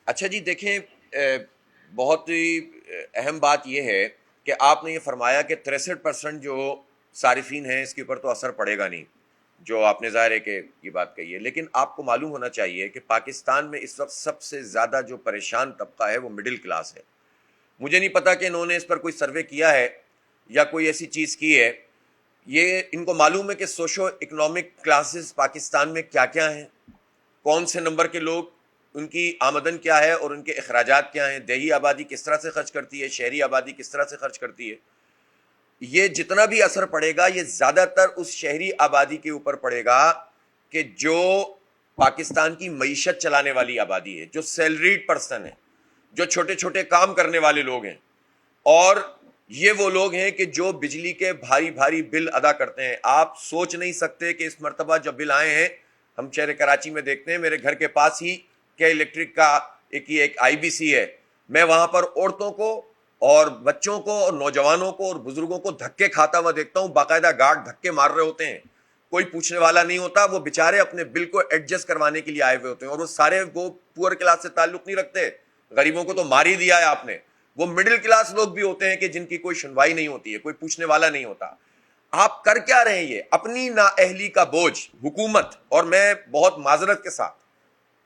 اچھا جی دیکھیں، بہت ہی اہم بات یہ ہے کہ آپ نے یہ فرمایا کہ 63% جو صارفین ہیں اس کے اوپر تو اثر پڑے گا نہیں، جو آپ نے ظاہر ہے کہ یہ بات کہی ہے، لیکن آپ کو معلوم ہونا چاہیے کہ پاکستان میں اس وقت سب سے زیادہ جو پریشان طبقہ ہے وہ مڈل کلاس ہے۔ مجھے نہیں پتا کہ انہوں نے اس پر کوئی سروے کیا ہے یا کوئی ایسی چیز کی ہے۔ یہ ان کو معلوم ہے کہ سوشو اکنامک کلاسز پاکستان میں کیا کیا ہیں، کون سے نمبر کے لوگ، ان کی آمدن کیا ہے اور ان کے اخراجات کیا ہیں، دیہی آبادی کس طرح سے خرچ کرتی ہے، شہری آبادی کس طرح سے خرچ کرتی ہے۔ یہ جتنا بھی اثر پڑے گا یہ زیادہ تر اس شہری آبادی کے اوپر پڑے گا کہ جو پاکستان کی معیشت چلانے والی آبادی ہے، جو سیلریڈ پرسن ہے، جو چھوٹے چھوٹے کام کرنے والے لوگ ہیں، اور یہ وہ لوگ ہیں کہ جو بجلی کے بھاری بھاری بل ادا کرتے ہیں۔ آپ سوچ نہیں سکتے کہ اس مرتبہ جب بل آئے ہیں، ہم شہر کراچی میں دیکھتے ہیں، میرے گھر کے پاس ہی کے الیکٹرک کا ایک آئی بی سی ہے، میں وہاں پر عورتوں کو اور بچوں کو اور نوجوانوں کو اور بزرگوں کو دھکے کھاتا ہوا دیکھتا ہوں، باقاعدہ گارڈ دھکے مار رہے ہوتے ہیں، کوئی پوچھنے والا نہیں ہوتا، وہ بےچارے اپنے بل کو ایڈجسٹ کروانے کے لیے آئے ہوئے ہوتے ہیں، اور وہ سارے وہ پور کلاس سے تعلق نہیں رکھتے، غریبوں کو تو مار ہی دیا ہے آپ نے، وہ مڈل کلاس لوگ بھی ہوتے ہیں کہ جن کی کوئی سنوائی نہیں ہوتی ہے، کوئی پوچھنے والا نہیں ہوتا۔ آپ کر کیا رہے ہیں؟ یہ اپنی نااہلی کا بوجھ حکومت، اور میں بہت معذرت کے ساتھ،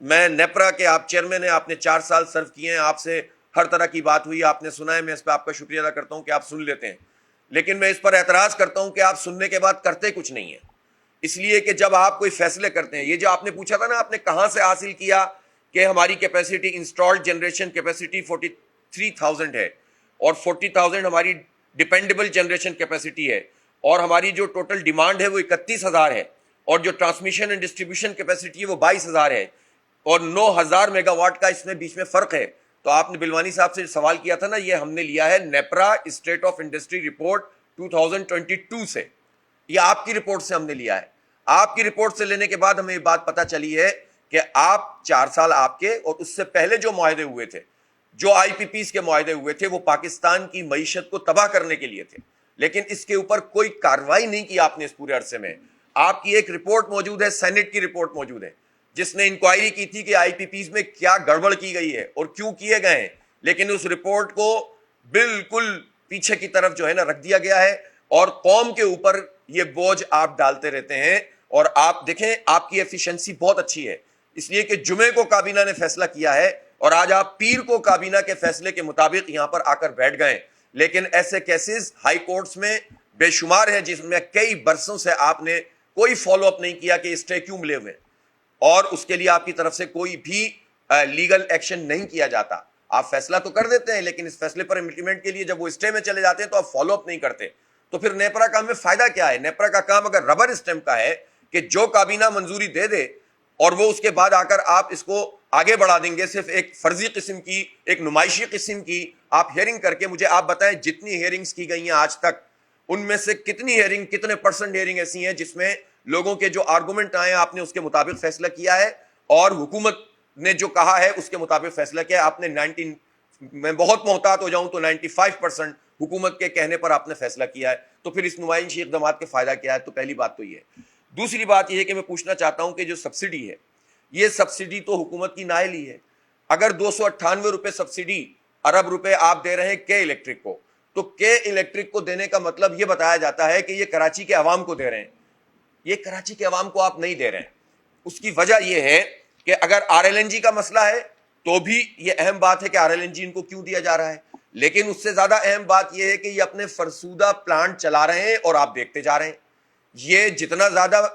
میں نیپرا کے آپ چیئرمین ہیں، آپ نے 4 سال سرو کیے ہیں، آپ سے ہر طرح کی بات ہوئی، آپ نے سنا ہے، میں اس پہ آپ کا شکریہ ادا کرتا ہوں کہ آپ سن لیتے ہیں، لیکن میں اس پر اعتراض کرتا ہوں کہ آپ سننے کے بعد کرتے کچھ نہیں ہیں۔ اس لیے کہ جب آپ کوئی فیصلے کرتے ہیں، یہ جو آپ نے پوچھا تھا نا، آپ نے کہاں سے حاصل کیا کہ ہماری کیپیسٹی انسٹالڈ جنریشن کیپیسٹی 43,000 ہے اور 40,000 ہماری ڈیپینڈیبل جنریشن کیپیسٹی ہے، اور ہماری جو ٹوٹل ڈیمانڈ ہے وہ 31,000 ہے، اور جو ٹرانسمیشن اینڈ ڈسٹریبیوشن کیپیسٹی ہے وہ 22,000 ہے، اور 9,000 میگا واٹ کا اس میں بیچ میں فرق ہے۔ تو آپ نے بلوانی صاحب سے سوال کیا تھا نا، یہ ہم نے لیا ہے NEPRA state of industry report 2022 سے، یہ آپ کی رپورٹ سے ہم نے لیا ہے۔ آپ کی رپورٹ سے لینے کے بعد ہمیں یہ بات پتہ چلی ہے کہ آپ 4 سال آپ کے اور اس سے پہلے جو معاہدے ہوئے تھے، جو آئی پی پیز کے معاہدے ہوئے تھے، وہ پاکستان کی معیشت کو تباہ کرنے کے لیے تھے، لیکن اس کے اوپر کوئی کارروائی نہیں کی آپ نے اس پورے عرصے میں۔ آپ کی ایک رپورٹ موجود ہے، سینٹ کی رپورٹ موجود ہے، جس نے انکوائری کی تھی کہ آئی پی پیز میں کیا گڑبڑ کی گئی ہے اور کیوں کیے گئے ہیں، لیکن اس رپورٹ کو بالکل پیچھے کی طرف جو ہے نا رکھ دیا گیا ہے، اور قوم کے اوپر یہ بوجھ آپ ڈالتے رہتے ہیں۔ اور آپ دیکھیں، آپ کی ایفیشنسی بہت اچھی ہے، اس لیے کہ جمعے کو کابینہ نے فیصلہ کیا ہے اور آج آپ پیر کو کابینہ کے فیصلے کے مطابق یہاں پر آ کر بیٹھ گئے، لیکن ایسے کیسز ہائی کورٹس میں بے شمار ہیں جس میں کئی برسوں سے آپ نے کوئی فالو اپ نہیں کیا کہ اسٹے کیوں ملے ہوئے، اور اس کے لیے آپ کی طرف سے کوئی بھی لیگل ایکشن نہیں کیا جاتا۔ آپ فیصلہ تو کر دیتے ہیں، لیکن اس فیصلے پر امپلیمنٹ کے لیے جب وہ اسٹے میں چلے جاتے ہیں تو آپ فالو اپ نہیں کرتے، تو پھر نیپرا کا ہمیں فائدہ کیا ہے؟ نیپرا کا کام اگر ربر اسٹیمپ کا ہے کہ جو کابینہ منظوری دے دے اور وہ اس کے بعد آ کر آپ اس کو آگے بڑھا دیں گے، صرف ایک فرضی قسم کی، ایک نمائشی قسم کی آپ ہیئرنگ کر کے مجھے آپ بتائیں جتنی ہیئرنگز کی گئی ہیں آج تک، ان میں سے کتنی ہیئرنگ، کتنے پرسنٹ ہیئرنگ ایسی ہیں جس میں لوگوں کے جو آرگومنٹ آئے ہیں آپ نے اس کے مطابق فیصلہ کیا ہے، اور حکومت نے جو کہا ہے اس کے مطابق فیصلہ کیا ہے؟ آپ نے میں بہت محتاط ہو جاؤں تو 95% حکومت کے کہنے پر آپ نے فیصلہ کیا ہے، تو پھر اس نمائشی اقدامات کے فائدہ کیا ہے؟ تو پہلی بات تو یہ ہے۔ دوسری بات یہ ہے کہ میں پوچھنا چاہتا ہوں کہ جو سبسڈی ہے، یہ سبسڈی تو حکومت کی نااہلی ہے۔ اگر 298 روپے سبسڈی، ارب روپے آپ دے رہے ہیں کے الیکٹرک کو، تو کے الیکٹرک کو دینے کا مطلب یہ بتایا جاتا ہے کہ یہ کراچی کے عوام کو دے رہے ہیں، یہ کراچی کے عوام کو آپ نہیں دے رہے ہیں۔ اس کی وجہ یہ ہے کہ اگر آر ایل این جی کا مسئلہ ہے تو بھی یہ اہم بات ہے کہ آر ایل این جی ان کو کیوں دیا جا رہا ہے، لیکن اس سے زیادہ اہم بات یہ ہے کہ یہ اپنے فرسودہ پلانٹ چلا رہے ہیں اور آپ دیکھتے جا رہے ہیں۔ یہ جتنا زیادہ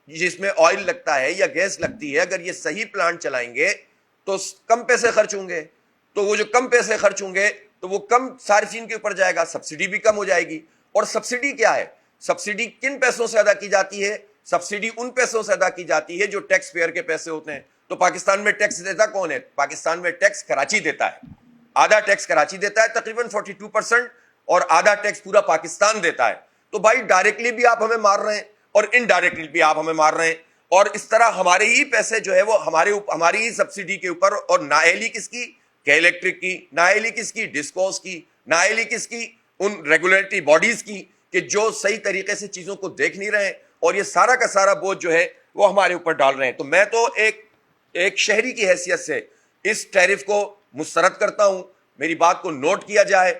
جس میں آئل لگتا ہے یا گیس لگتی ہے، اگر یہ صحیح پلانٹ چلائیں گے تو کم پیسے خرچ ہوں گے، تو وہ جو کم پیسے خرچ ہوں گے تو وہ کم صارفین کے اوپر جائے گا، سبسڈی بھی کم ہو جائے گی۔ اور سبسڈی کیا ہے؟ سبسڈی کن پیسوں سے ادا کی جاتی ہے؟ سبسڈی ان پیسوں سے ادا کی جاتی ہے جو ٹیکس پیئر کے پیسے ہوتے ہیں۔ تو پاکستان میں ٹیکس دیتا کون ہے؟ پاکستان میں ٹیکس کراچی دیتا ہے، آدھا ٹیکس کراچی دیتا ہے تقریباً 42%، اور آدھا ٹیکس پورا پاکستان دیتا ہے۔ تو بھائی ڈائریکٹلی بھی آپ ہمیں مار رہے ہیں اور انڈائریکٹلی بھی آپ ہمیں مار رہے ہیں، اور اس طرح ہمارے ہی پیسے جو ہے وہ ہماری ہی سبسڈی کے اوپر، اور نااہلی کس کی؟ کہ الیکٹرک کی، نااہلی کس کی؟ ڈسکوز کی، نااہلی کس کی؟ ان ریگولیٹری باڈیز کی کہ جو صحیح طریقے سے چیزوں کو دیکھ نہیں رہے ہیں، اور یہ سارا کا سارا بوجھ جو ہے وہ ہمارے اوپر ڈال رہے ہیں۔ تو میں تو ایک شہری کی حیثیت سے اس ٹیرف کو مسترد کرتا ہوں. میری بات کو نوٹ کیا جائے.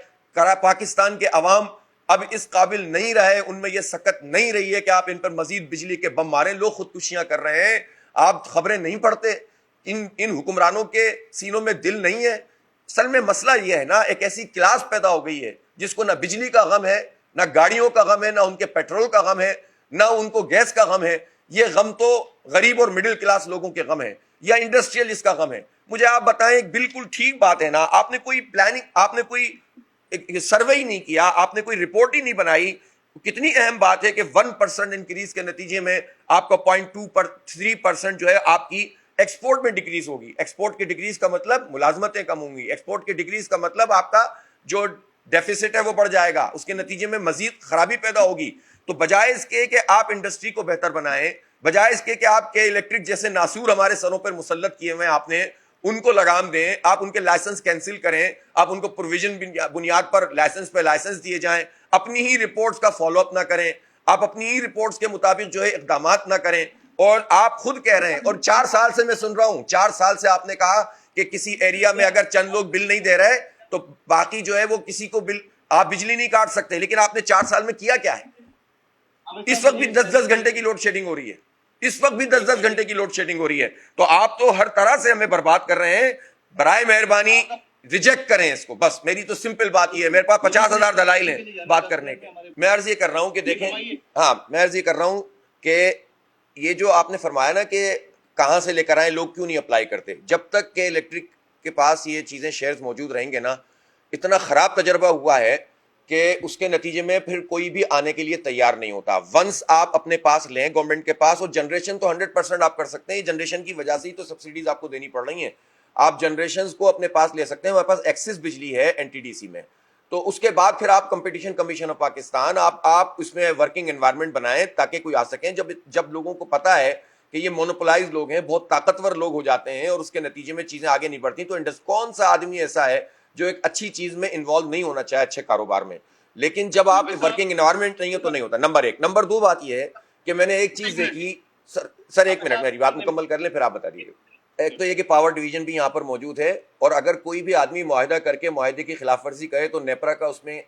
پاکستان کے عوام اب اس قابل نہیں رہے, ان میں یہ سکت نہیں رہی ہے کہ آپ ان پر مزید بجلی کے بم ماریں. لوگ خودکشیاں کر رہے ہیں, آپ خبریں نہیں پڑھتے. ان حکمرانوں کے سینوں میں دل نہیں ہے. اصل میں مسئلہ یہ ہے نا, ایک ایسی کلاس پیدا ہو گئی ہے جس کو نہ بجلی کا غم ہے, نہ گاڑیوں کا غم ہے, نہ ان کے پیٹرول کا غم ہے, نہ ان کو گیس کا غم ہے. یہ غم تو غریب اور مڈل کلاس لوگوں کے غم ہے, یا انڈسٹریلسٹ کا غم ہے. مجھے آپ بتائیں, بالکل ٹھیک بات ہے نا, آپ نے کوئی پلاننگ, آپ نے کوئی سروے ہی نہیں کیا, آپ نے کوئی رپورٹ ہی نہیں بنائی. کتنی اہم بات ہے کہ 1% انکریز کے نتیجے میں آپ کا 0.23% جو ہے آپ کی ایکسپورٹ میں ڈکریز ہوگی. ایکسپورٹ کی ڈکریز کا مطلب ملازمتیں کم ہوں گی. ایکسپورٹ کی ڈکریز کا مطلب آپ کا جو ڈیفیسٹ ہے وہ بڑھ جائے گا, اس کے نتیجے میں مزید خرابی پیدا ہوگی. تو بجائے اس کے کہ آپ انڈسٹری کو بہتر بنائیں, بجائے اس کے کہ آپ کے الیکٹرک جیسے ناسور ہمارے سروں پر مسلط کیے ہوئے آپ نے, ان کو لگام دیں, آپ ان کے لائسنس کینسل کریں, آپ ان کو پروویژن بنیاد پر لائسنس پہ لائسنس دیے جائیں, اپنی ہی رپورٹس کا فالو اپ نہ کریں, آپ اپنی ہی رپورٹس کے مطابق جو ہے اقدامات نہ کریں. اور آپ خود کہہ رہے ہیں, اور 4 سال سے میں سن رہا ہوں, 4 سال سے آپ نے کہا کہ کسی ایریا میں اگر چند لوگ بل نہیں دے رہے تو باقی جو ہے وہ کسی کو بل, آپ بجلی نہیں کاٹ سکتے. لیکن آپ نے 4 سال میں کیا کیا ہے؟ اس وقت بھی 10-10 گھنٹے کی لوڈ شیڈنگ ہو رہی ہے, اس وقت بھی 10-10 گھنٹے کی لوڈ شیڈنگ ہو رہی ہے. تو آپ تو ہر طرح سے ہمیں برباد کر رہے ہیں. برائے مہربانی ریجیکٹ کریں اس کو. بس میری تو سمپل بات یہ ہے, میرے پاس 50,000 دلائل ہیں بات کرنے کے. میں عرض یہ کر رہا ہوں کہ دیکھیں, ہاں میں عرض یہ کر رہا ہوں کہ یہ جو آپ نے فرمایا نا کہ کہاں سے لے کر آئیں, لوگ کیوں نہیں اپلائی کرتے. جب تک کہ الیکٹرک کے پاس یہ چیزیں شیئرز موجود رہیں گے نا, اتنا خراب تجربہ ہوا ہے کہ اس کے نتیجے میں پھر کوئی بھی آنے کے لیے تیار نہیں ہوتا. ونس آپ اپنے پاس لیں گورنمنٹ کے پاس, اور جنریشن تو 100% آپ کر سکتے ہیں. جنریشن کی وجہ سے ہی تو سبسڈیز آپ کو دینی پڑ رہی ہیں. آپ جنریشنز کو اپنے پاس لے سکتے ہیں, ہمارے پاس ایکسس بجلی ہے این ٹی ڈی سی میں. تو اس کے بعد پھر آپ کمپٹیشن کمیشن آف پاکستان, آپ اس میں ورکنگ انوائرمنٹ بنائیں تاکہ کوئی آ سکیں. جب لوگوں کو پتا ہے کہ یہ مونوپلائز لوگ ہیں, بہت طاقتور لوگ ہو جاتے ہیں, اور اس کے نتیجے میں چیزیں آگے نہیں بڑھتی, تو کون سا آدمی ایسا ہے جو ایک اچھی چیز میں انوالو نہیں ہونا چاہے, اچھے کاروبار میں. لیکن جب آپ ورکنگ انوائرمنٹ نہیں ہو تو نہیں ہوتا, نمبر 1. نمبر 2 بات یہ ہے کہ میں نے ایک چیز دیکھی. سر 1 منٹ میری بات مکمل کر لیں پھر آپ بتا دیجیے. ایک تو یہ کہ پاور ڈویژن بھی یہاں پر موجود ہے, اور اگر کوئی بھی آدمی معاہدہ کر کے معاہدے کی خلاف ورزی کرے تو نیپرا کا اس میں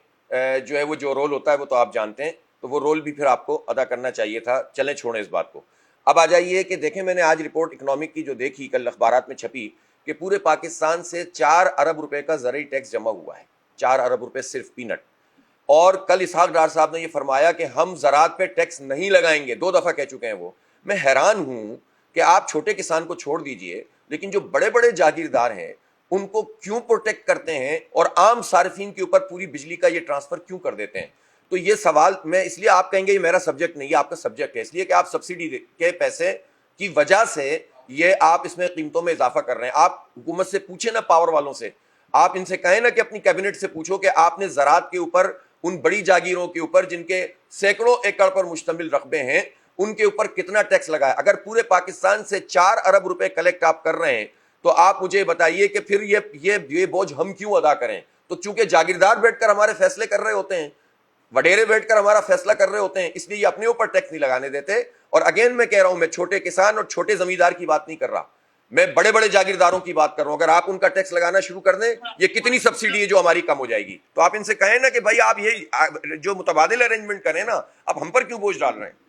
جو ہے وہ جو رول ہوتا ہے وہ تو آپ جانتے ہیں, تو وہ رول بھی پھر آپ کو ادا کرنا چاہیے تھا. چلیں چھوڑیں اس بات کو. اب آ جائیے کہ دیکھیں, میں نے آج رپورٹ اکنامک کی جو دیکھی, کل اخبارات میں چھپی, کہ پورے پاکستان سے 4 ارب روپے کا زرعی ٹیکس جمع ہوا ہے. 4 ارب روپے صرف پینٹ. اور کل اسحاق ڈار صاحب نے یہ فرمایا کہ ہم زراعت پہ ٹیکس نہیں لگائیں گے, 2 دفعہ کہہ چکے ہیں وہ. میں حیران ہوں کہ آپ چھوٹے کسان کو چھوڑ دیجئے, لیکن جو بڑے بڑے جاگیردار ہیں ان کو کیوں پروٹیکٹ کرتے ہیں, اور عام صارفین کے اوپر پوری بجلی کا یہ ٹرانسفر کیوں کر دیتے ہیں. تو یہ سوال میں, اس لیے آپ کہیں گے یہ میرا سبجیکٹ نہیں ہے, آپ کا سبجیکٹ ہے, اس لیے کہ آپ سبسڈی کے پیسے کی وجہ سے یہ آپ اس میں قیمتوں میں اضافہ کر رہے ہیں. آپ حکومت سے پوچھیں نا, پاور والوں سے, آپ ان سے کہیں نا کہ اپنی کیبنٹ سے پوچھو کہ آپ نے زراعت کے اوپر, ان بڑی جاگیروں کے اوپر جن کے سینکڑوں ایکڑ پر مشتمل رقبے ہیں, ان کے اوپر کتنا ٹیکس لگا ہے. اگر پورے پاکستان سے 4 ارب روپے کلیکٹ آپ کر رہے ہیں تو آپ مجھے بتائیے کہ پھر یہ بوجھ ہم کیوں ادا کریں. تو چونکہ جاگیردار بیٹھ کر ہمارے فیصلے کر رہے ہوتے ہیں, وڈیرے بیٹھ کر ہمارا فیصلہ کر رہے ہوتے ہیں, اس لیے یہ اپنے اوپر ٹیکس نہیں لگانے دیتے. اور اگین میں کہہ رہا ہوں, میں چھوٹے کسان اور چھوٹے زمیندار کی بات نہیں کر رہا, میں بڑے بڑے جاگیرداروں کی بات کر رہا ہوں. اگر آپ ان کا ٹیکس لگانا شروع کر دیں, یہ کتنی سبسڈی ہے جو ہماری کم ہو جائے گی. تو آپ ان سے کہیں نا کہ بھائی آپ یہ جو متبادل ارینجمنٹ کریں نا, اب ہم پر کیوں بوجھ ڈال رہے ہیں.